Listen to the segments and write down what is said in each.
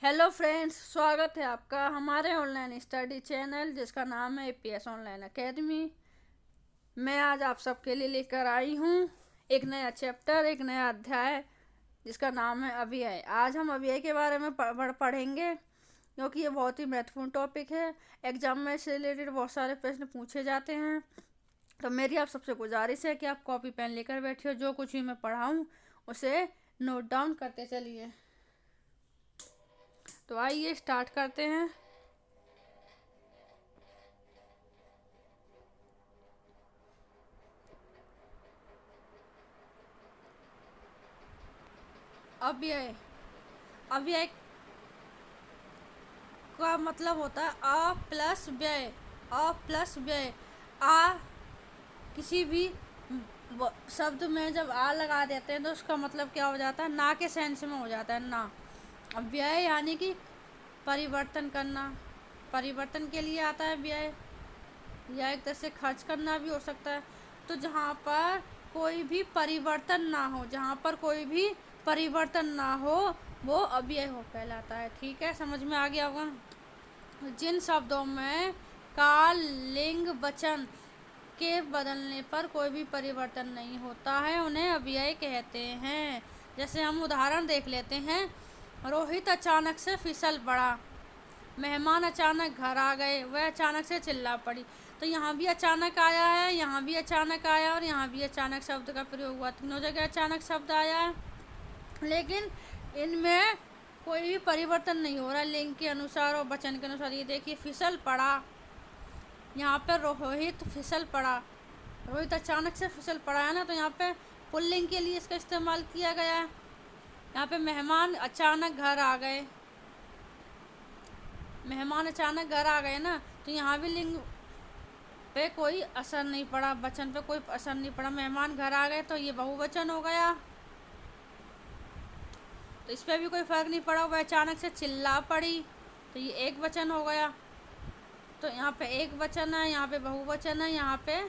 Hello friends, स्वागत है आपका हमारे ऑनलाइन स्टडी चैनल जिसका नाम है एपीएस ऑनलाइन एकेडमी। मैं आज आप सबके लिए लेकर आई हूँ एक नया चैप्टर, एक नया अध्याय जिसका नाम है अव्यय। आज हम अव्यय के बारे में पढ़ेंगे क्योंकि ये बहुत ही महत्वपूर्ण टॉपिक है। एग्जाम में इससे रिलेटेड बहुत सारे प्रश्न पूछे जाते हैं, तो मेरी आप सबसे गुजारिश है कि आप कॉपी पेन लेकर बैठिए, जो कुछ भी मैं पढ़ाऊँ उसे नोट डाउन करते चलिए। तो आइए स्टार्ट करते हैं। अव्यय अव्यय का मतलब होता है अ प्लस व्यय। अ प्लस व्यय। आ किसी भी शब्द में जब आ लगा देते हैं तो उसका मतलब क्या हो जाता है, ना के सेंस में हो जाता है ना। अब व्यय यानी कि परिवर्तन करना, परिवर्तन के लिए आता है व्यय, या एक तरह से खर्च करना भी हो सकता है। तो जहाँ पर कोई भी परिवर्तन ना हो, जहाँ पर कोई भी परिवर्तन ना हो वो अव्यय हो कहलाता है। ठीक है, समझ में आ गया होगा। जिन शब्दों में काल, लिंग, वचन के बदलने पर कोई भी परिवर्तन नहीं होता है उन्हें अव्यय कहते हैं। जैसे हम उदाहरण देख लेते हैं। रोहित अचानक से फिसल पड़ा। मेहमान अचानक घर आ गए, वह अचानक से चिल्ला पड़ी। तो यहाँ भी अचानक आया है, यहाँ भी अचानक आया और यहाँ भी अचानक शब्द का प्रयोग हुआ। तीनों जगह अचानक शब्द आया है, लेकिन इनमें कोई भी परिवर्तन नहीं हो रहा लिंग के अनुसार और वचन के अनुसार। ये देखिए, फिसल पड़ा, यहाँ पर रोहित फिसल पड़ा, रोहित अचानक से फिसल पड़ा है ना, तो यहाँ पे पुल्लिंग के लिए इसका इस्तेमाल किया गया है। यहाँ पे मेहमान अचानक घर आ गए, मेहमान अचानक घर आ गए ना, तो यहाँ भी लिंग पे कोई असर नहीं पड़ा, वचन पे कोई असर नहीं पड़ा। मेहमान घर आ गए तो ये बहुवचन हो गया, तो इस पर भी कोई फर्क नहीं पड़ा। वह अचानक से चिल्ला पड़ी तो ये एक वचन हो गया। तो यहाँ पे एक वचन है, यहाँ पे बहुवचन है, यहाँ पे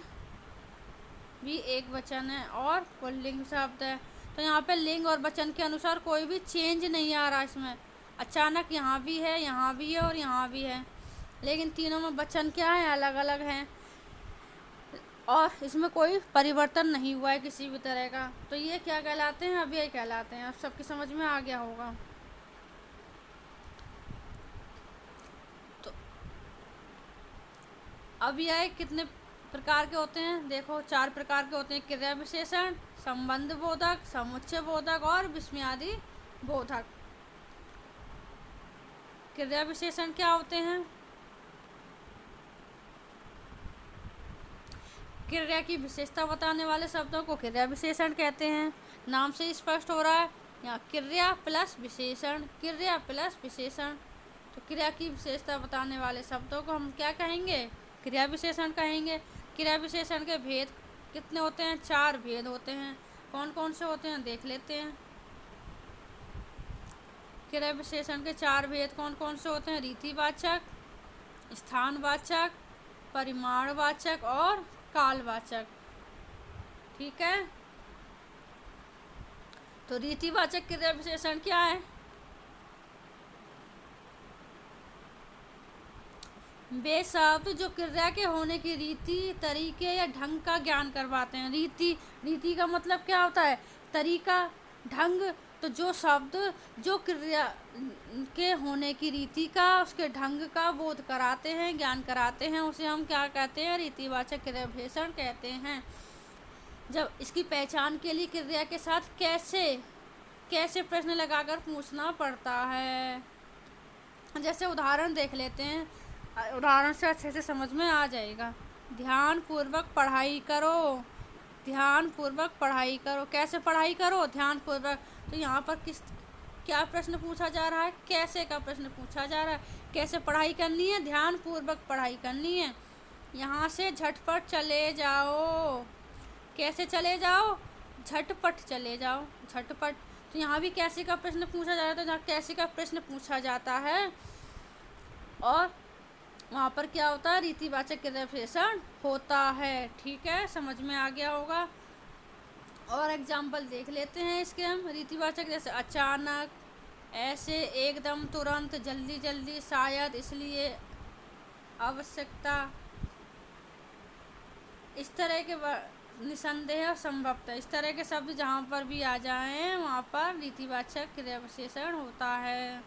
भी एक वचन है और पुल्लिंग शब्द है। तो यहाँ पे लिंग और वचन के अनुसार कोई भी चेंज नहीं आ रहा इसमें। अचानक यहाँ भी है, यहाँ भी है और यहाँ भी है, लेकिन तीनों में वचन क्या है, अलग अलग हैं और इसमें कोई परिवर्तन नहीं हुआ है किसी भी तरह का। तो ये क्या कहलाते हैं, अव्यय कहलाते हैं। आप सबकी समझ में आ गया होगा। तो अव्यय कितने प्रकार के होते हैं, देखो 4 प्रकार के होते हैं। क्रिया विशेषण, संबंध बोधक, समुच्चय बोधक और विस्मयादि बोधक। क्रिया विशेषण क्या होते हैं? क्रिया की विशेषता बताने वाले शब्दों को क्रिया विशेषण कहते हैं। नाम से स्पष्ट हो रहा है, यहाँ क्रिया प्लस विशेषण, क्रिया प्लस विशेषण। तो क्रिया की विशेषता बताने वाले शब्दों को हम क्या कहेंगे, क्रिया विशेषण कहेंगे। क्रिया विशेषण के भेद कितने होते हैं? 4 भेद होते हैं। कौन कौन से होते हैं देख लेते हैं। क्रिया विशेषण के 4 भेद कौन कौन से होते हैं? रीतिवाचक, स्थानवाचक, परिमाणवाचक और कालवाचक। ठीक है, तो रीतिवाचक क्रिया विशेषण क्या है? वे शब्द जो क्रिया के होने की रीति, तरीके या ढंग का ज्ञान करवाते हैं। रीति का मतलब क्या होता है? तरीका, ढंग। तो जो शब्द जो क्रिया के होने की रीति का, उसके ढंग का बोध कराते हैं, ज्ञान कराते हैं, उसे हम क्या कहते हैं? रीतिवाचक क्रिया विशेषण कहते हैं। जब इसकी पहचान के लिए क्रिया के साथ कैसे कैसे प्रश्न लगाकर पूछना पड़ता है, जैसे उदाहरण देख लेते हैं। उदाहरण से अच्छे से समझ में आ जाएगा। ध्यान पूर्वक पढ़ाई करो, ध्यान पूर्वक पढ़ाई करो। कैसे पढ़ाई करो? ध्यान पूर्वक। तो यहाँ पर क्या प्रश्न पूछा जा रहा है? कैसे का प्रश्न पूछा जा रहा है। कैसे पढ़ाई करनी है? ध्यान पूर्वक पढ़ाई करनी है। यहाँ से झटपट चले जाओ। कैसे चले जाओ? झटपट चले जाओ, झटपट। तो यहाँ भी कैसे का प्रश्न पूछा जा रहा है, तो जहाँ कैसे का प्रश्न पूछा जाता है और वहाँ पर क्या होता है? रीतिवाचक क्रिया विशेषण होता है। ठीक है, समझ में आ गया होगा। और एग्जाम्पल देख लेते हैं इसके हम। रीतिवाचक जैसे अचानक, ऐसे, एकदम, तुरंत, जल्दी जल्दी, शायद, इसलिए, आवश्यकता, इस तरह के निसंदेह और संभवतः, इस तरह के शब्द जहाँ पर भी आ जाएं वहाँ पर रीतिवाचक क्रिया विशेषण होता है।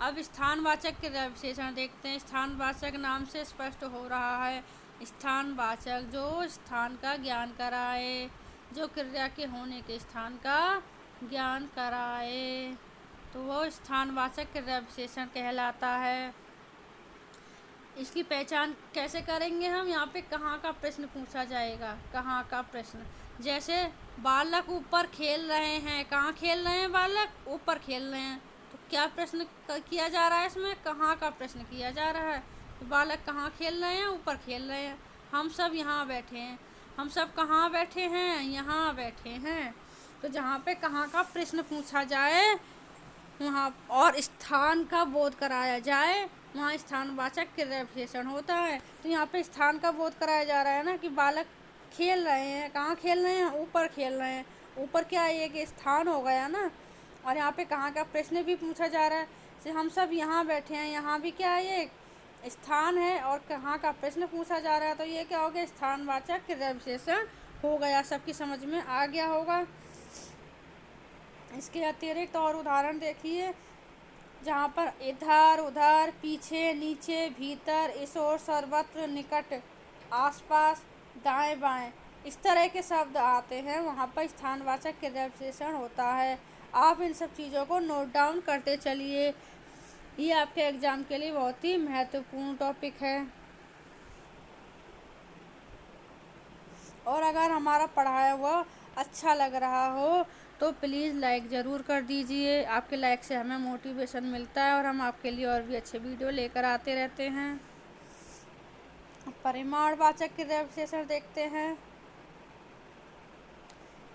अब स्थानवाचक क्रिया विशेषण देखते हैं। स्थानवाचक नाम से स्पष्ट हो रहा है। स्थानवाचक जो स्थान का ज्ञान कराए, जो क्रिया के होने के स्थान का ज्ञान कराए, तो वो स्थानवाचक क्रिया विशेषण कहलाता है। इसकी पहचान कैसे करेंगे हम? यहाँ पे कहाँ का प्रश्न पूछा जाएगा, कहाँ का प्रश्न। जैसे बालक ऊपर खेल रहे हैं, कहाँ खेल रहे हैं बालक? ऊपर खेल रहे हैं। तो क्या प्रश्न किया जा रहा है इसमें? कहाँ का प्रश्न किया जा रहा है। तो बालक कहाँ खेल रहे हैं? ऊपर खेल रहे हैं। हम सब यहाँ बैठे हैं। हम सब कहाँ बैठे हैं? यहाँ बैठे हैं। तो जहाँ पे कहाँ का प्रश्न पूछा जाए वहाँ और स्थान का बोध कराया जाए, वहाँ स्थानवाचक क्रिया विशेषण होता है। तो यहाँ पे स्थान का बोध कराया जा रहा है ना, कि बालक खेल रहे हैं। कहाँ खेल रहे हैं? ऊपर खेल रहे हैं। ऊपर क्या है? एक स्थान हो गया ना। और यहाँ पे कहाँ का प्रश्न भी पूछा जा रहा है। जैसे हम सब यहाँ बैठे हैं, यहाँ भी क्या है? एक स्थान है और कहाँ का प्रश्न पूछा जा रहा है। तो ये क्या हो गया? स्थानवाचक क्रिया विशेषण हो गया। सबकी समझ में आ गया होगा। इसके अतिरिक्त और उदाहरण देखिए, जहाँ पर इधर उधर, पीछे नीचे, भीतर, इस ओर, सर्वत्र, निकट, आसपास, दाएं बाएं, इस तरह के शब्द आते हैं, वहाँ पर स्थानवाचक क्रिया विशेषण होता है। आप इन सब चीज़ों को नोट डाउन करते चलिए। ये आपके एग्ज़ाम के लिए बहुत ही महत्वपूर्ण टॉपिक है। और अगर हमारा पढ़ाया हुआ अच्छा लग रहा हो तो प्लीज़ लाइक ज़रूर कर दीजिए। आपके लाइक से हमें मोटिवेशन मिलता है और हम आपके लिए और भी अच्छे वीडियो लेकर आते रहते हैं। परिमाणवाचक क्रिया विशेषण देखते हैं।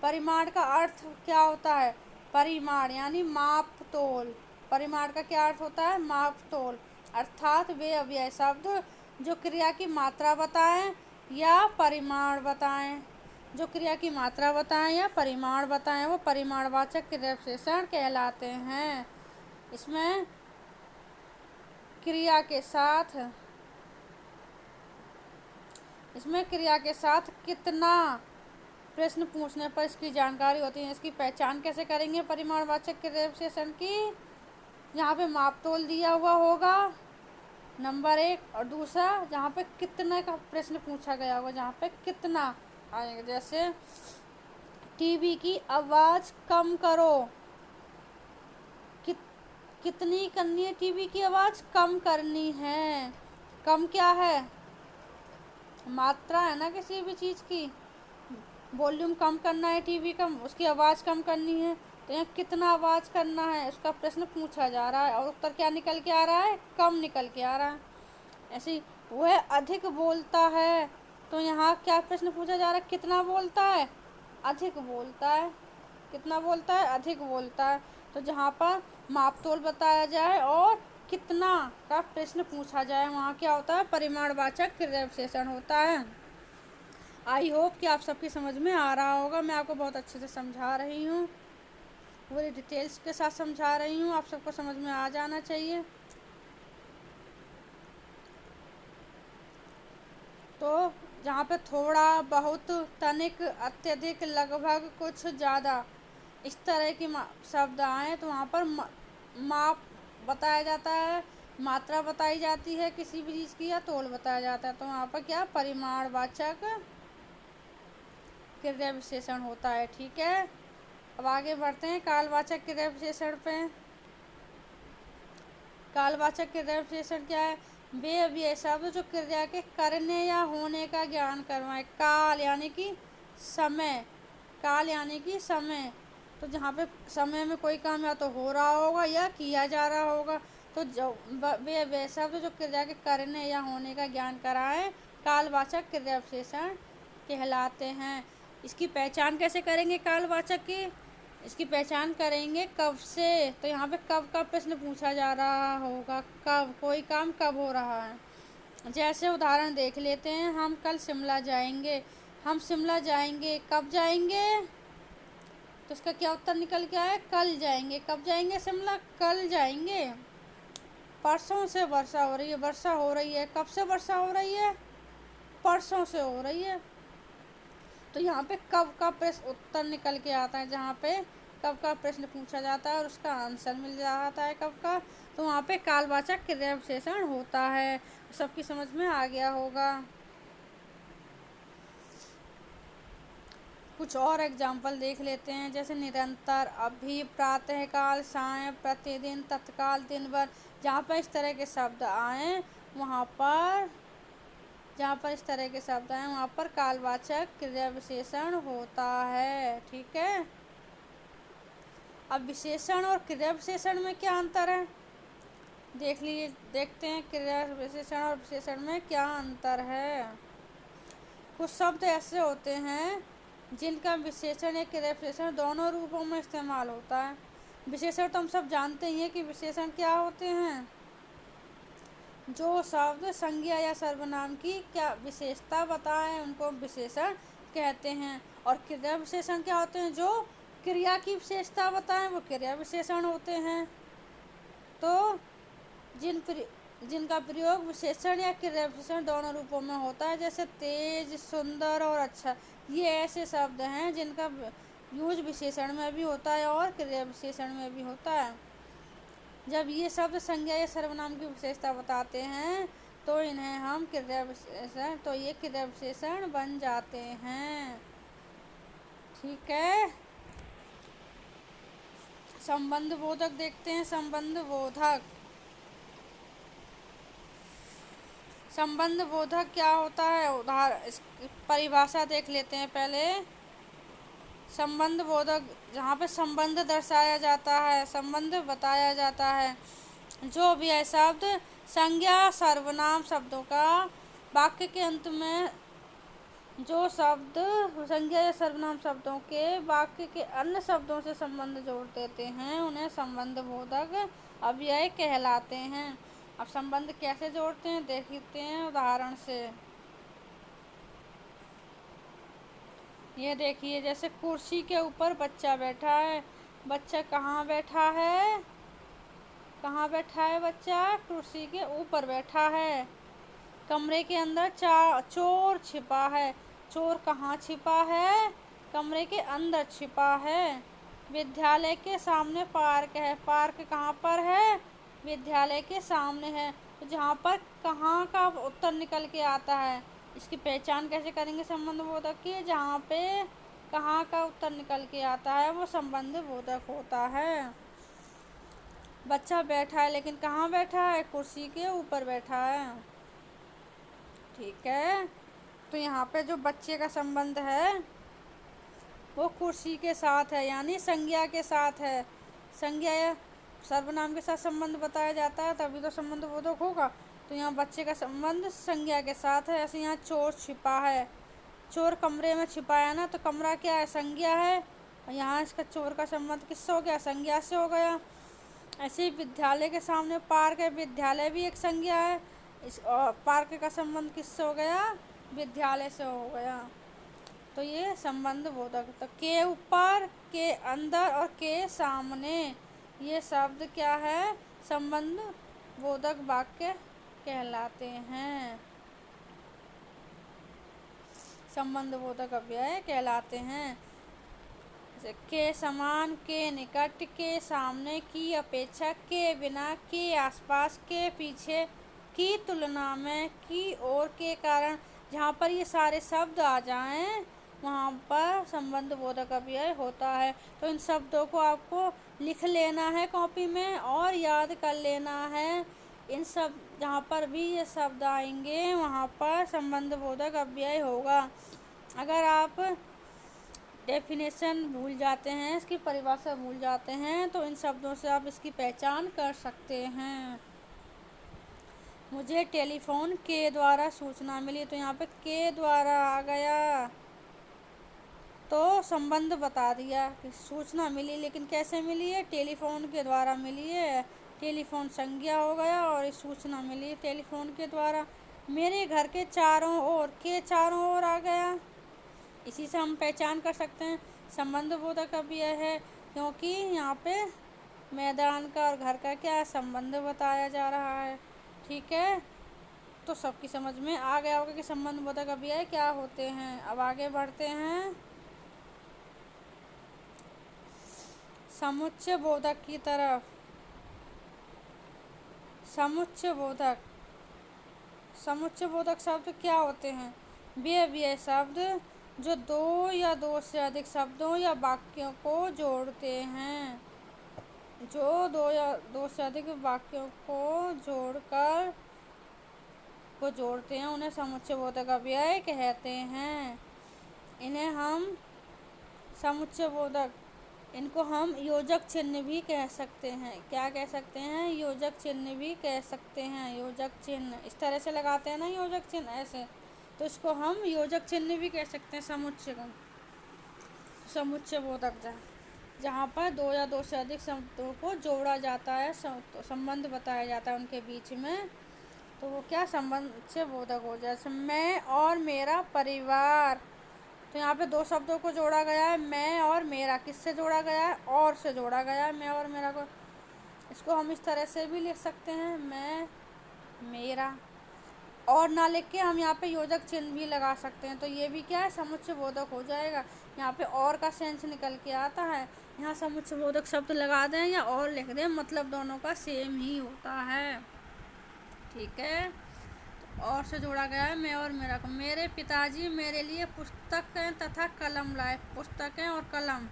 परिमाण का अर्थ क्या होता है? परिमाण यानी माप तोल। परिमाण का क्या अर्थ होता है? माप तोल। अर्थात वे अव्यय शब्द जो क्रिया की मात्रा बताएं या परिमाण बताएं, जो क्रिया की मात्रा बताएं या परिमाण बताएं, वो परिमाणवाचक क्रिया विशेषण कहलाते हैं। इसमें क्रिया के साथ कितना प्रश्न पूछने पर इसकी जानकारी होती है। इसकी पहचान कैसे करेंगे परिमाणवाचक क्रिया विशेषण की? यहाँ पे माप तोल दिया हुआ होगा, नंबर 1, और दूसरा जहाँ पे कितना का प्रश्न पूछा गया होगा, जहाँ पे कितना आएगा। जैसे टीवी की आवाज़ कम करो। कितनी करनी है? टीवी की आवाज़ कम करनी है। कम क्या है? मात्रा है ना किसी भी चीज़ की। वॉल्यूम कम करना है टीवी का, उसकी आवाज़ कम करनी है। तो यहाँ कितना आवाज़ करना है उसका प्रश्न पूछा जा रहा है और उत्तर क्या निकल के आ रहा है? कम निकल के आ रहा है। ऐसे वह अधिक बोलता है, तो यहाँ क्या प्रश्न पूछा जा रहा है? कितना बोलता है? अधिक बोलता है। कितना बोलता है? अधिक बोलता है। तो जहाँ पर मापतोल बताया जाए और कितना का प्रश्न पूछा जाए, वहाँ क्या होता है? परिमाणवाचक क्रिया विशेषण होता है। आई होप कि आप सबकी समझ में आ रहा होगा। मैं आपको बहुत अच्छे से समझा रही हूँ, पूरी डिटेल्स के साथ समझा रही हूँ। आप सबको समझ में आ जाना चाहिए। तो जहाँ पे थोड़ा, बहुत, तनिक, अत्यधिक, लगभग, कुछ, ज़्यादा, इस तरह की शब्द आए तो वहाँ पर माप बताया जाता है, मात्रा बताई जाती है किसी भी चीज़ की, या तोल बताया जाता है। तो वहाँ पर क्या? परिमाणवाचक क्रिया विशेषण होता है। ठीक है, अब आगे बढ़ते हैं कालवाचक क्रिया विशेषण पे। कालवाचक क्रिया विशेषण क्या है? वे अव्यय शब्द जो क्रिया के करने या होने का ज्ञान करवाएं। काल यानी कि समय। काल यानी कि समय। तो जहाँ पे समय में कोई काम या तो हो रहा होगा या किया जा रहा होगा, तो जो वे अव्यय शब्द जो क्रिया के करने या होने का ज्ञान कराएं, कालवाचक क्रिया विशेषण कहलाते हैं। इसकी पहचान कैसे करेंगे कालवाचक की? इसकी पहचान करेंगे कब से। तो यहाँ पे कब का प्रश्न पूछा जा रहा होगा। कब, कोई काम कब हो रहा है। जैसे उदाहरण देख लेते हैं, हम कल शिमला जाएंगे। हम शिमला जाएंगे, कब जाएंगे? तो इसका क्या उत्तर निकल के आया, कल जाएंगे। कब जाएंगे शिमला, कल जाएंगे। परसों से वर्षा हो रही है, वर्षा हो रही है, कब से वर्षा हो रही है, परसों से हो रही है। तो यहाँ पे कब का प्रश्न उत्तर निकल के आता है, जहाँ पे कब का प्रश्न पूछा जाता है और उसका आंसर मिल जाता है कब का, तो वहाँ पे कालवाचक क्रिया विशेषण होता है। सबकी समझ में आ गया होगा। कुछ और एग्जाम्पल देख लेते हैं, जैसे निरंतर, अभी, प्रातःकाल, साय, प्रतिदिन, तत्काल, दिन भर। जहाँ पर इस तरह के शब्द आए वहाँ पर, जहाँ पर इस तरह के शब्द आए वहाँ पर कालवाचक क्रिया विशेषण होता है। ठीक है। अब विशेषण और क्रिया विशेषण में क्या अंतर है, देखते हैं क्रिया विशेषण और विशेषण में क्या अंतर है। कुछ शब्द ऐसे होते हैं जिनका विशेषण या क्रिया विशेषण दोनों रूपों में इस्तेमाल होता है। विशेषण तो हम सब जानते ही हैं कि विशेषण क्या होते हैं, जो शब्द संज्ञा या सर्वनाम की क्या विशेषता बताएं उनको विशेषण कहते हैं। और क्रिया विशेषण क्या होते हैं, जो क्रिया की विशेषता बताएं वो क्रिया विशेषण होते हैं। तो जिनका प्रयोग विशेषण या क्रिया विशेषण दोनों रूपों में होता है, जैसे तेज, सुंदर और अच्छा, ये ऐसे शब्द हैं जिनका यूज विशेषण में भी होता है और क्रिया विशेषण में भी होता है। जब ये शब्द संज्ञा या सर्वनाम की विशेषता बताते हैं तो इन्हें हम क्रिया विशेषण, तो ये क्रिया विशेषण बन जाते हैं। ठीक है। संबंध बोधक देखते हैं। संबंध बोधक, संबंध बोधक क्या होता है, इसकी परिभाषा देख लेते हैं पहले। संबंध बोधक, जहाँ पे संबंध दर्शाया जाता है, संबंध बताया जाता है, जो भी है शब्द संज्ञा सर्वनाम शब्दों का वाक्य के अंत में, जो शब्द संज्ञा या सर्वनाम शब्दों के वाक्य के अन्य शब्दों से संबंध जोड़ देते हैं उन्हें संबंध बोधक अव्यय कहलाते हैं। अब संबंध कैसे जोड़ते हैं देखते हैं उदाहरण से। ये देखिए, जैसे कुर्सी के ऊपर बच्चा बैठा है। बच्चा कहाँ बैठा है, कहाँ बैठा है बच्चा, कुर्सी के ऊपर बैठा है। कमरे के अंदर चोर छिपा है। चोर कहाँ छिपा है, कमरे के अंदर छिपा है। विद्यालय के सामने पार्क है। पार्क कहाँ पर है, विद्यालय के सामने है। तो जहाँ पर कहाँ का उत्तर निकल के आता है, इसकी पहचान कैसे करेंगे संबंध बोधक की, जहाँ पे कहाँ का उत्तर निकल के आता है वो संबंध बोधक होता है। बच्चा बैठा है, लेकिन कहाँ बैठा है, कुर्सी के ऊपर बैठा है। ठीक है। तो यहाँ पे जो बच्चे का संबंध है वो कुर्सी के साथ है, यानी संज्ञा के साथ है। संज्ञा या सर्वनाम के साथ संबंध बताया जाता है तभी तो संबंध बोधक होगा। तो यहाँ बच्चे का संबंध संज्ञा के साथ है। ऐसे यहाँ चोर छिपा है, चोर कमरे में छिपा है ना, तो कमरा क्या है, संज्ञा है, और यहाँ इसका चोर का संबंध किससे हो गया, संज्ञा से हो गया। ऐसे ही विद्यालय के सामने पार्क है, विद्यालय भी एक संज्ञा है, इस पार्क का संबंध किससे हो गया, विद्यालय से हो गया। तो ये संबंध बोधक। तो के ऊपर, के अंदर और के सामने, ये शब्द क्या है, संबंध बोधक वाक्य कहलाते हैं, संबंध बोधक अव्यय कहलाते हैं। के समान, के निकट, के सामने, की अपेक्षा, के बिना, के आसपास, के पीछे, की तुलना में, की और, के कारण, जहाँ पर ये सारे शब्द आ जाएं वहाँ पर संबंध बोधक अव्यय होता है। तो इन शब्दों को आपको लिख लेना है कॉपी में और याद कर लेना है। इन सब जहाँ पर भी ये शब्द आएंगे वहाँ पर संबंध बोधक अव्यय होगा। अगर आप डेफिनेशन भूल जाते हैं, इसकी परिभाषा भूल जाते हैं, तो इन शब्दों से आप इसकी पहचान कर सकते हैं। मुझे टेलीफोन के द्वारा सूचना मिली, तो यहाँ पे के द्वारा आ गया, तो संबंध बता दिया कि सूचना मिली, लेकिन कैसे मिली है, टेलीफोन के द्वारा मिली है। टेलीफोन संज्ञा हो गया और ये सूचना मिली टेलीफोन के द्वारा। मेरे घर के चारों ओर, के चारों ओर आ गया, इसी से हम पहचान कर सकते हैं संबंध बोधक अव्यय है क्योंकि यहाँ पे मैदान का और घर का क्या संबंध बताया जा रहा है। ठीक है, तो सबकी समझ में आ गया होगा कि संबंध बोधक अव्यय क्या होते हैं। अब आगे बढ़ते हैं समुच्चय बोधक की तरफ। समुच्चय बोधक, समुच्चय बोधक शब्द क्या होते हैं? वे अव्यय शब्द जो दो या दो से अधिक शब्दों या वाक्यों को जोड़ते हैं, जो दो या दो से अधिक वाक्यों को जोड़ते हैं, उन्हें समुच्चय बोधक अव्यय कहते हैं। इन्हें हम समुच्चय बोधक, इनको हम योजक चिन्ह भी कह सकते हैं। क्या कह सकते हैं? योजक चिन्ह भी कह सकते हैं। योजक चिन्ह इस तरह से लगाते हैं ना, योजक चिन्ह ऐसे, तो इसको हम योजक चिन्ह भी कह सकते हैं। समुच्चय बोधक जहाँ पर दो या दो से अधिक शब्दों को जोड़ा जाता है, तो संबंध बताया जाता है उनके बीच में, तो वो क्या समुच्चय बोधक हो जाए। जैसे मैं और मेरा परिवार, तो यहाँ पे दो शब्दों को जोड़ा गया है, मैं और मेरा। किससे जोड़ा गया है? और से जोड़ा गया है मैं और मेरा को। इसको हम इस तरह से भी लिख सकते हैं, मैं मेरा, और ना लिख के हम यहाँ पे योजक चिन्ह भी लगा सकते हैं, तो ये भी क्या है? समुच्चय बोधक हो जाएगा। यहाँ पे और का सेंस निकल के आता है, यहाँ समुच्चय बोधक शब्द लगा दें या और लिख दें, मतलब दोनों का सेम ही होता है। ठीक है, और से जोड़ा गया है मैं और मेरा को। मेरे पिताजी मेरे लिए पुस्तकें तथा कलम लाए। पुस्तकें और कलम,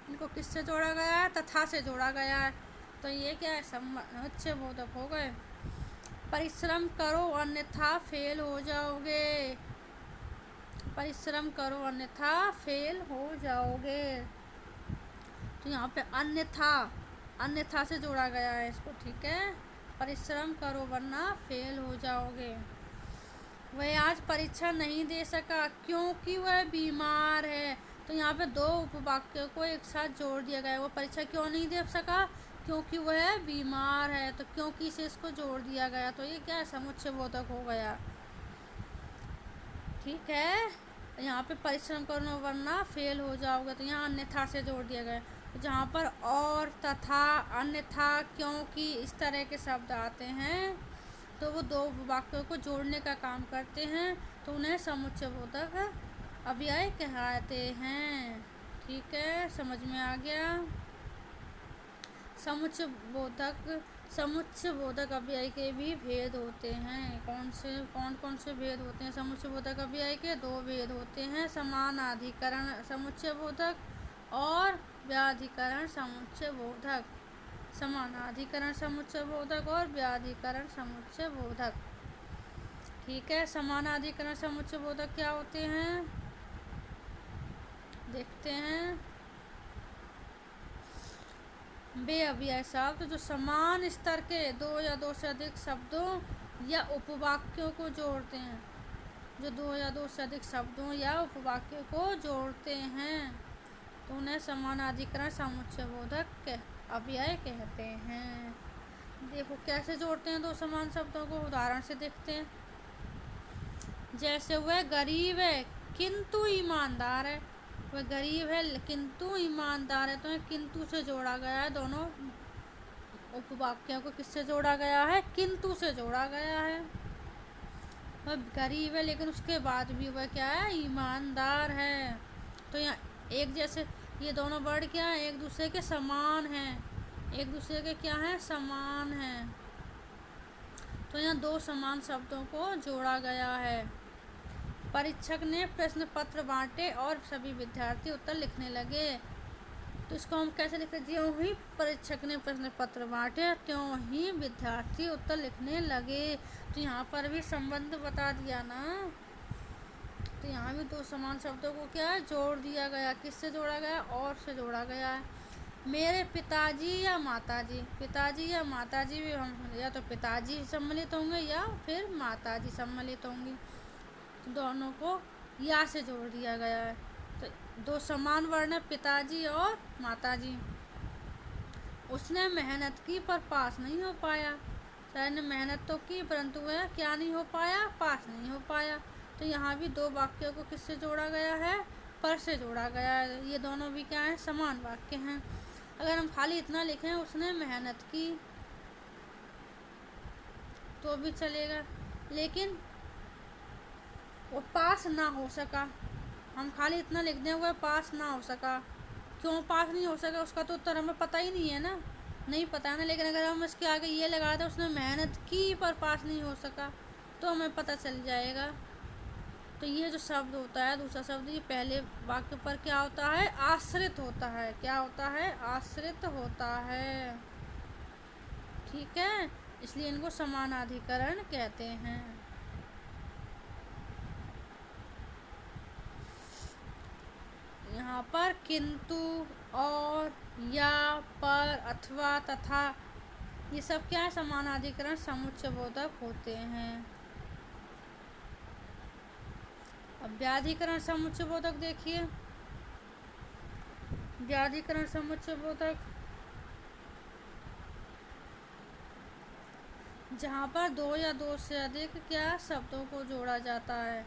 इनको किससे जोड़ा गया है? तथा से जोड़ा गया है, तो ये क्या है? समुच्चय बोधक हो गए। परिश्रम करो अन्यथा फेल हो जाओगे। परिश्रम करो अन्यथा फेल हो जाओगे, तो यहाँ पे अन्यथा से जोड़ा गया है इसको। ठीक है, परिश्रम करो वरना फेल हो जाओगे। वह आज परीक्षा नहीं दे सका क्योंकि वह बीमार है, तो यहाँ पे दो उपवाक्यों को एक साथ जोड़ दिया गया है। वो परीक्षा क्यों नहीं दे सका? क्योंकि वह बीमार है, तो क्योंकि से इसको जोड़ दिया गया, तो ये क्या है? समुच्चय बोधक हो गया। ठीक है, यहाँ पे परिश्रम करो वरना फेल हो जाओगे, तो यहाँ अन्यथा से जोड़ दिया गया। तो जहाँ पर और, तथा, अन्यथा, क्योंकि इस तरह के शब्द आते हैं, तो वो दो वाक्यों को जोड़ने का काम करते हैं, तो उन्हें समुच्चय बोधक अव्यय कहते हैं। ठीक है, समझ में आ गया। समुच्चय बोधक अव्यय के भी भेद होते हैं। कौन कौन से भेद होते हैं समुच्चय बोधक अव्यय के? दो भेद होते हैं, समानाधिकरण समुच्चय बोधक और व्याधिकरण समुच्चय बोधक। समानाधिकरण समुच्चय बोधक और व्याधिकरण समुच्चय बोधक। ठीक है, समानाधिकरण समुच्चय बोधक क्या होते हैं देखते हैं। वे अव्यय शब्द जो समान स्तर के दो या दो से अधिक शब्दों या उपवाक्यों को जोड़ते हैं, जो दो या दो से अधिक शब्दों या उपवाक्यों को जोड़ते हैं, तो उन्हें समानाधिकरण समुच्चय बोधक अव्यय कहते हैं। देखो कैसे जोड़ते हैं दो समान शब्दों को, उदाहरण से देखते हैं। जैसे वह गरीब है किंतु ईमानदार है। वह गरीब है किंतु ईमानदार है, तो किंतु से जोड़ा गया है। दोनों उपवाक्यों को किससे जोड़ा गया है? किंतु से जोड़ा गया है। वह गरीब है लेकिन उसके बाद भी वह क्या है? ईमानदार है। तो यहाँ एक जैसे ये दोनों वर्ड क्या है? एक दूसरे के समान हैं। एक दूसरे के क्या है? समान हैं। तो यहाँ दो समान शब्दों को जोड़ा गया है। परीक्षक ने प्रश्न पत्र बांटे और सभी विद्यार्थी उत्तर लिखने लगे, तो इसको हम कैसे लिखते हैं? ज्यों ही परीक्षक ने प्रश्न पत्र बांटे त्यों ही विद्यार्थी उत्तर लिखने लगे। तो यहाँ पर भी संबंध बता दिया ना, तो यहाँ भी दो समान शब्दों को क्या है? जोड़ दिया गया। किससे जोड़ा गया? और से जोड़ा गया है। मेरे पिताजी या माताजी, पिताजी या माताजी भी हम या तो पिताजी सम्मिलित होंगे या फिर माताजी सम्मिलित होंगी, दोनों को या से जोड़ दिया गया है। तो दो समान वर्ण है, पिताजी और माताजी। उसने मेहनत की पर पास नहीं हो पाया। सर ने मेहनत तो की परंतु वह क्या नहीं हो पाया? पास नहीं हो पाया। तो यहाँ भी दो वाक्यों को किससे जोड़ा गया है? पर से जोड़ा गया है। ये दोनों भी क्या हैं, समान वाक्य हैं। अगर हम खाली इतना लिखें उसने मेहनत की तो भी चलेगा, लेकिन वो पास ना हो सका, हम खाली इतना लिख दें वह पास ना हो सका, क्यों पास नहीं हो सका उसका तो उत्तर हमें पता ही नहीं है ना, नहीं पता है ना। लेकिन अगर हम इसके आगे ये लगा दें उसने मेहनत की पर पास नहीं हो सका, तो हमें पता चल जाएगा। तो ये जो शब्द होता है दूसरा शब्द, ये पहले वाक्य पर क्या होता है, आश्रित होता है। क्या होता है, आश्रित होता है। ठीक है, इसलिए इनको समानाधिकरण कहते हैं। यहाँ पर किंतु, और, या, पर, अथवा, तथा, ये सब क्या है, समानाधिकरण समुच्चयबोधक होते हैं। अब व्याधिकरण समुच्चयबोधक देखिए। व्याधिकरण समुच्चयबोधक, जहाँ पर दो या दो से अधिक क्या शब्दों को जोड़ा जाता है,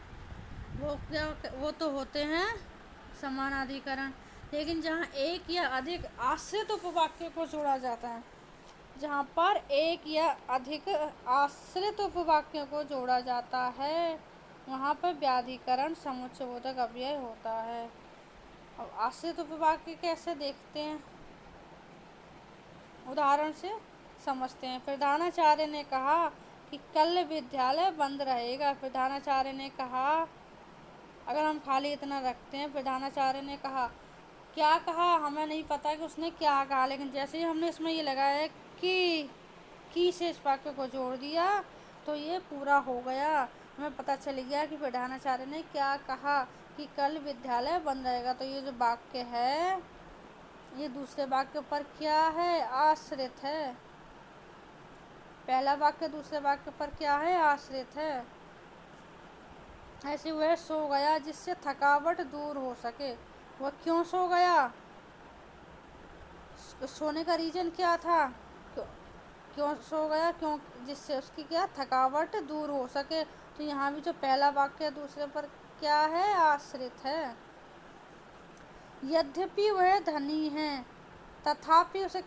वो तो होते हैं समानाधिकरण। लेकिन जहाँ एक या अधिक आश्रित उपवाक्य को जोड़ा जाता है, जहाँ पर एक या अधिक आश्रित उपवाक्यों को जोड़ा जाता है, वहाँ पर व्याधिकरण समुच्चयबोधक अव्यय होता है। अब आश्रित उपवाक्य कैसे देखते हैं, उदाहरण से समझते हैं। प्रधानाचार्य ने कहा कि कल विद्यालय बंद रहेगा। प्रधानाचार्य ने कहा, अगर हम खाली इतना रखते हैं, प्रधानाचार्य ने कहा, क्या कहा हमें नहीं पता कि उसने क्या कहा, लेकिन जैसे ही हमने इसमें ये लगाया कि से इस वाक्य को जोड़ दिया तो ये पूरा हो गया। हमें पता चल गया कि प्रधानाचार्य ने क्या कहा कि कल विद्यालय बंद रहेगा। तो ये जो वाक्य है ये दूसरे वाक्य पर क्या है, आश्रित है। पहला वाक्य दूसरे वाक्य पर क्या है, आश्रित है। ऐसे वह सो गया जिससे थकावट दूर हो सके। वह क्यों सो गया, सोने का रीजन क्या था, क्यों सो गया, क्यों, जिससे उसकी क्या थकावट दूर हो सके। तो यहाँ भी जो पहला वाक्य दूसरे पर क्या है, आश्रित है। यद्यपि वह धनी है तथापि उसे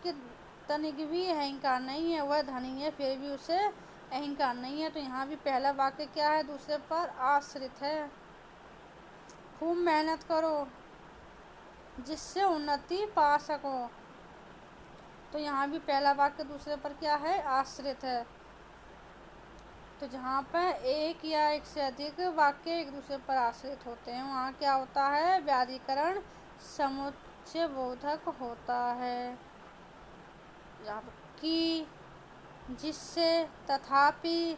तनिक भी अहंकार नहीं है। वह धनी है फिर भी उसे अहंकार नहीं है। तो यहाँ भी पहला वाक्य क्या है, दूसरे पर आश्रित है। खूब मेहनत करो जिससे उन्नति पा सको। तो यहाँ भी पहला वाक्य दूसरे पर क्या है, आश्रित है। तो जहाँ पर एक या एक से अधिक वाक्य एक दूसरे पर आश्रित होते हैं, वहाँ क्या होता है, व्याधिकरण समुच्चयबोधक होता है। यहाँ पर कि, जिससे, तथापि,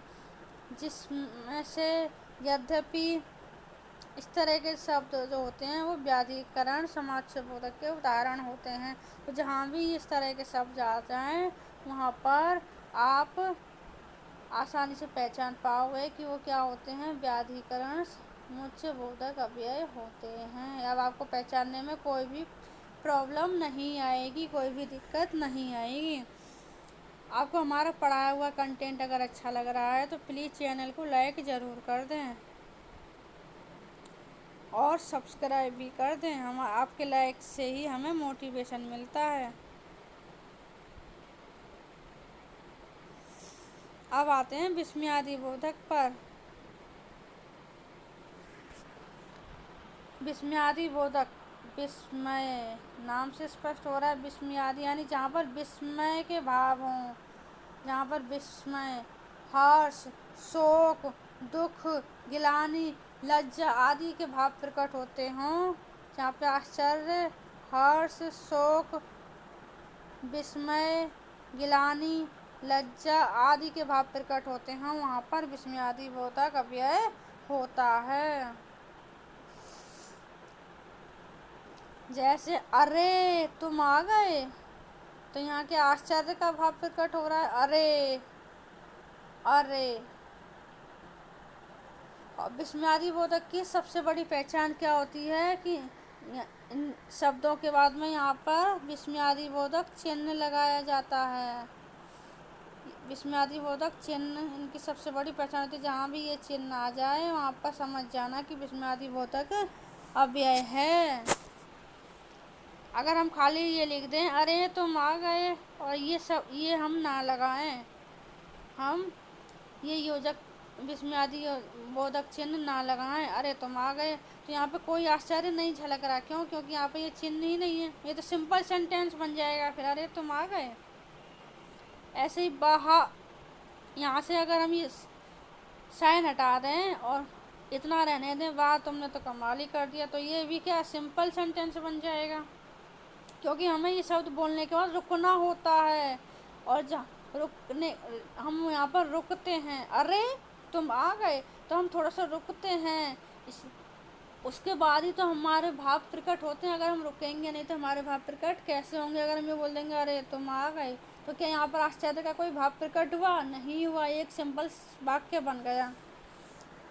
जिसमें से, यद्यपि, इस तरह के शब्द जो होते हैं वो व्याधिकरण समुच्चयबोधक के उदाहरण होते हैं। तो जहाँ भी इस तरह के शब्द आ जाएं वहाँ पर आप आसानी से पहचान पाओगे कि वो क्या होते हैं, व्याधिकरण समुच्चयबोधक अव्यय होते हैं। अब आपको पहचानने में कोई भी प्रॉब्लम नहीं आएगी, कोई भी दिक्कत नहीं आएगी। आपको हमारा पढ़ाया हुआ कंटेंट अगर अच्छा लग रहा है तो प्लीज़ चैनल को लाइक ज़रूर कर दें और सब्सक्राइब भी कर दें। हम आपके लाइक से ही हमें मोटिवेशन मिलता है। अब आते हैं विस्मयादि बोधक पर। विस्मयादि बोधक, विस्मय नाम से स्पष्ट हो रहा है। विस्मयादि यानी जहाँ पर विस्मय के भाव हों, जहाँ पर विस्मय, हर्ष, शोक, दुख, गिलानी, लज्जा आदि के भाव प्रकट होते हों, जहाँ पे आश्चर्य, हर्ष, शोक, विस्मय, गिलानी, लज्जा आदि के भाव प्रकट होते हैं, वहाँ पर विस्मयादि बोधक अव्यय होता है। जैसे अरे तुम आ गए, तो यहाँ के आश्चर्य का भाव प्रकट हो रहा है, अरे अरे। और विस्मयादि बोधक की सबसे बड़ी पहचान क्या होती है कि इन शब्दों के बाद में यहाँ पर विस्मयादि बोधक चिन्ह लगाया जाता है। विस्मयादि बोधक चिन्ह इनकी सबसे बड़ी पहचान होती है। जहाँ भी ये चिन्ह आ जाए वहाँ पर समझ जाना कि विस्मयादि बोधक अव्यय है। अगर हम खाली ये लिख दें अरे तुम आ गए और ये हम ना लगाएं, हम ये योजक विस्मयादि बोधक चिन्ह ना लगाएं, अरे तुम आ गए, तो यहाँ पे कोई आश्चर्य नहीं झलक रहा। क्यों? क्योंकि यहाँ पे ये चिन्ह ही नहीं है, ये तो सिंपल सेंटेंस बन जाएगा फिर, अरे तुम आ गए। ऐसे ही बाहा, यहाँ से अगर हम ये साइन हटा दें और इतना रहने दें, वाह तुमने तो कमाल ही कर दिया, तो ये भी क्या सिंपल सेंटेंस बन जाएगा। क्योंकि हमें ये शब्द बोलने के बाद रुकना होता है, और जहाँ रुकने, हम यहाँ पर रुकते हैं, अरे तुम आ गए, तो हम थोड़ा सा रुकते हैं, उसके बाद ही तो हमारे भाव प्रकट होते हैं। अगर हम रुकेंगे नहीं तो हमारे भाव प्रकट कैसे होंगे? अगर हम ये बोल देंगे अरे तुम आ गए, तो क्या यहाँ पर आश्चर्य का कोई भाव प्रकट हुआ? नहीं हुआ, एक सिंपल वाक्य बन गया।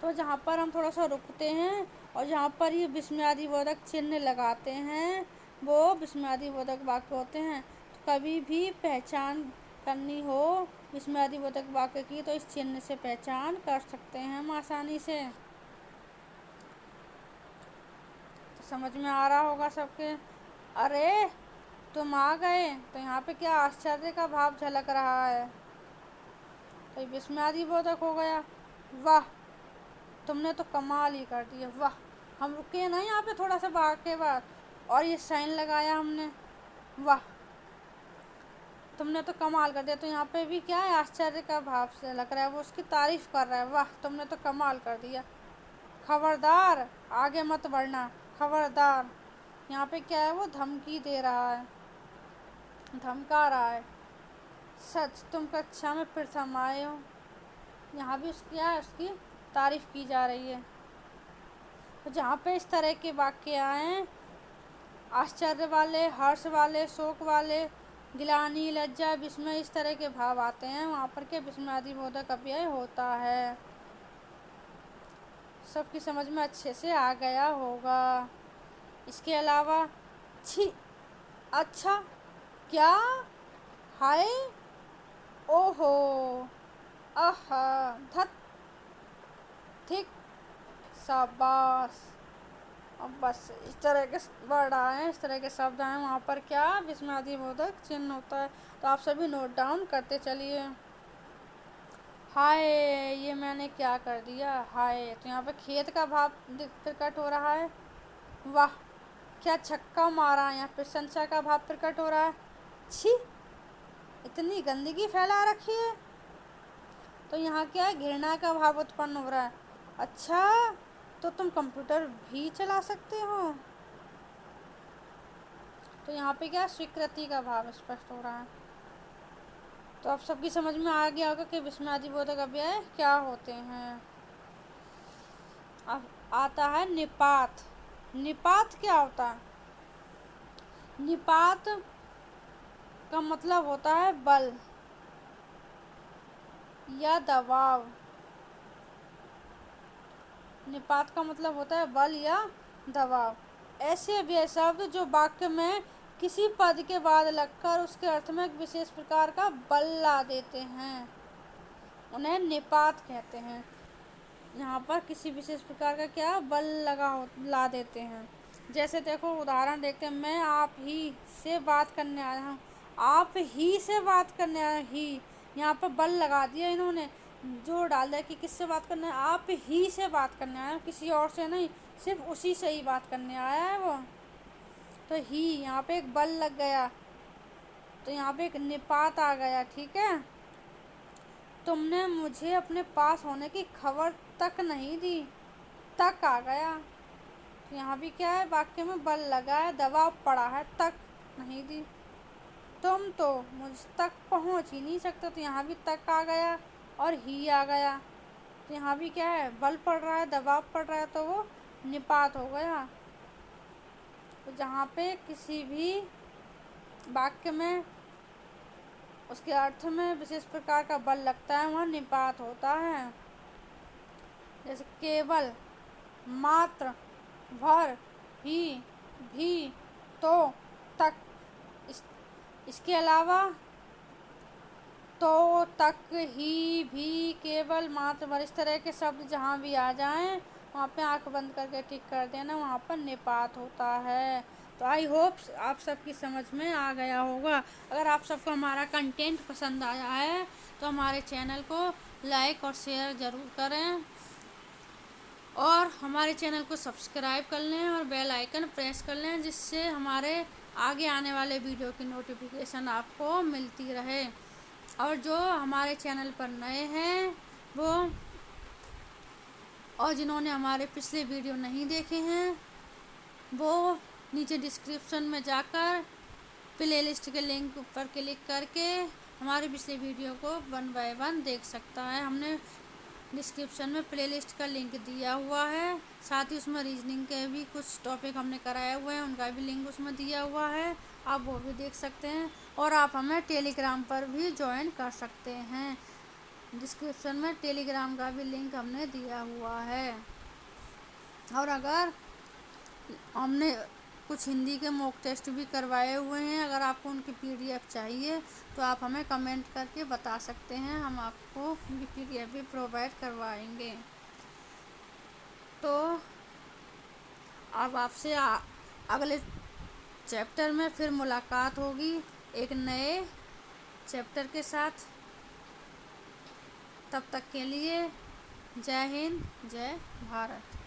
तो जहाँ पर हम थोड़ा सा रुकते हैं और जहाँ पर ये विस्मयादिबोधक चिन्ह लगाते हैं, वो विस्मयादिबोधक वाक्य होते हैं। तो कभी भी पहचान करनी हो विस्मयादिबोधक वाक्य की, तो इस चिन्ह से पहचान कर सकते हैं हम आसानी से। तो समझ में आ रहा होगा सबके। अरे तुम आ गए, तो यहाँ पे क्या आश्चर्य का भाव झलक रहा है, तो विस्मयादिबोधक हो गया। वाह तुमने तो कमाल ही कर दिया, वाह। हम रुके ना यहाँ पे थोड़ा सा भाग के बाद, और ये साइन लगाया हमने, वाह तुमने तो कमाल कर दिया। तो यहाँ पे भी क्या है, आश्चर्य का भाव से लग रहा है, वो उसकी तारीफ कर रहा है, वाह तुमने तो कमाल कर दिया। खबरदार आगे मत बढ़ना, खबरदार, यहाँ पे क्या है, वो धमकी दे रहा है, धमका रहा है। सच तुम कक्षा में प्रथम आए हो, यहाँ भी उसकी क्या है, उसकी तारीफ की जा रही है। तो जहाँ पे इस तरह के वाक्य आए, आश्चर्य वाले, हर्ष वाले, शोक वाले, गिलानी, लज्जा, विस्मय, इस तरह के भाव आते हैं, वहाँ पर के विस्मयादिबोधक अव्यय होता है। सबकी समझ में अच्छे से आ गया होगा। इसके अलावा छी, अच्छा, क्या, हाय, ओहो, आहा, धत, ठीक, शाबाश, अब बस इस तरह के वर्ड आए, इस तरह के शब्द आए, वहाँ पर क्या विस्मयादिबोधक चिन्ह होता है। तो आप सभी नोट डाउन करते चलिए। हाय, ये मैंने क्या कर दिया, हाय, तो यहाँ पे खेत का भाव प्रकट हो रहा है। वाह क्या छक्का मारा, यहाँ प्रशंसा का भाव प्रकट हो रहा है। छी, इतनी गंदगी फैला रखी है, तो यहाँ क्या है, घृणा का भाव उत्पन्न हो रहा है। अच्छा, तो तुम कंप्यूटर भी चला सकते हो, तो यहाँ पे क्या स्वीकृति का भाव स्पष्ट हो रहा है। तो आप सबकी समझ में आ गया होगा कि विस्मयादिबोधक अव्यय क्या होते हैं। अब आता है निपात। निपात क्या होता है? निपात का मतलब होता है बल या दबाव। निपात का मतलब होता है बल या दबाव। ऐसे अव्यय शब्द जो वाक्य में किसी पद के बाद लगकर उसके अर्थ में एक विशेष प्रकार का बल ला देते हैं, उन्हें निपात कहते हैं। यहाँ पर किसी विशेष प्रकार का क्या बल ला देते हैं। जैसे देखो उदाहरण देखते हैं, मैं आप ही से बात करने आया हूँ, आप ही से बात करने आया, ही यहाँ पर बल लगा दिया इन्होंने, जोर डाल दिया कि किससे बात करने आया, आप ही से बात करने आया, किसी और से नहीं, सिर्फ उसी से ही बात करने आया है वो। तो ही यहाँ पे एक बल लग गया, तो यहाँ पे एक निपात आ गया, ठीक है। तुमने मुझे अपने पास होने की खबर तक नहीं दी, तक आ गया, तो यहाँ भी क्या है, वाक्य में बल लगा है, दबाव पड़ा है, तक नहीं दी। तुम तो मुझ तक पहुँच ही नहीं सकते, तो यहाँ भी तक आ गया और ही आ गया, तो यहाँ भी क्या है, बल पड़ रहा है, दबाव पड़ रहा है, तो वो निपात हो गया। तो जहाँ पे किसी भी वाक्य में उसके अर्थ में विशेष प्रकार का बल लगता है, वह निपात होता है। जैसे केवल, मात्र, भर, ही, भी, तो, तक। इसके अलावा तो, तक, ही, भी, केवल, मात्र, भर, इस तरह के शब्द जहाँ भी आ जाएं, वहाँ पे आंख बंद करके टिक कर देना, वहाँ पर निपात होता है। तो आई होप आप सबकी समझ में आ गया होगा। अगर आप सबको हमारा कंटेंट पसंद आया है तो हमारे चैनल को लाइक और शेयर ज़रूर करें, और हमारे चैनल को सब्सक्राइब कर लें और बेल आइकन प्रेस कर लें, जिससे हमारे आगे आने वाले वीडियो की नोटिफिकेशन आपको मिलती रहे। और जो हमारे चैनल पर नए हैं वो, और जिन्होंने हमारे पिछले वीडियो नहीं देखे हैं, वो नीचे डिस्क्रिप्शन में जाकर प्लेलिस्ट के लिंक पर क्लिक करके हमारे पिछले वीडियो को 1 बाय 1 देख सकता है। हमने डिस्क्रिप्शन में प्लेलिस्ट का लिंक दिया हुआ है, साथ ही उसमें रीजनिंग के भी कुछ टॉपिक हमने कराए हुए हैं, उनका भी लिंक उसमें दिया हुआ है, आप वो भी देख सकते हैं। और आप हमें टेलीग्राम पर भी ज्वाइन कर सकते हैं, डिस्क्रिप्शन में टेलीग्राम का भी लिंक हमने दिया हुआ है। और अगर हमने कुछ हिंदी के मॉक टेस्ट भी करवाए हुए हैं, अगर आपको उनकी PDF चाहिए तो आप हमें कमेंट करके बता सकते हैं, हम आपको उनकी PDF भी प्रोवाइड करवाएंगे। तो अब आपसे अगले चैप्टर में फिर मुलाकात होगी एक नए चैप्टर के साथ। तब तक के लिए जय हिंद, जय भारत।